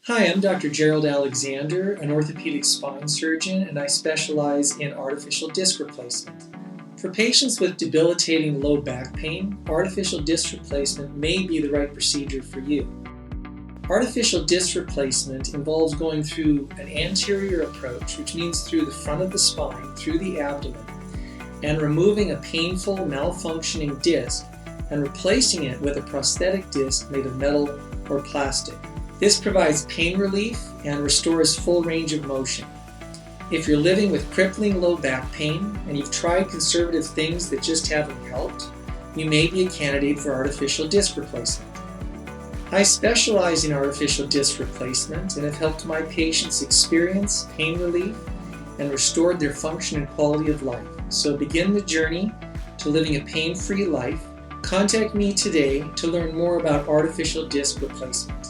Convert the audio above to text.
Hi, I'm Dr. Gerald Alexander, an orthopedic spine surgeon, and I specialize in artificial disc replacement. For patients with debilitating low back pain, artificial disc replacement may be the right procedure for you. Artificial disc replacement involves going through an anterior approach, which means through the front of the spine, through the abdomen, and removing a painful, malfunctioning disc and replacing it with a prosthetic disc made of metal or plastic. This provides pain relief and restores full range of motion. If you're living with crippling low back pain and you've tried conservative things that just haven't helped, you may be a candidate for artificial disc replacement. I specialize in artificial disc replacement and have helped my patients experience pain relief and restored their function and quality of life. So begin the journey to living a pain-free life. Contact me today to learn more about artificial disc replacement.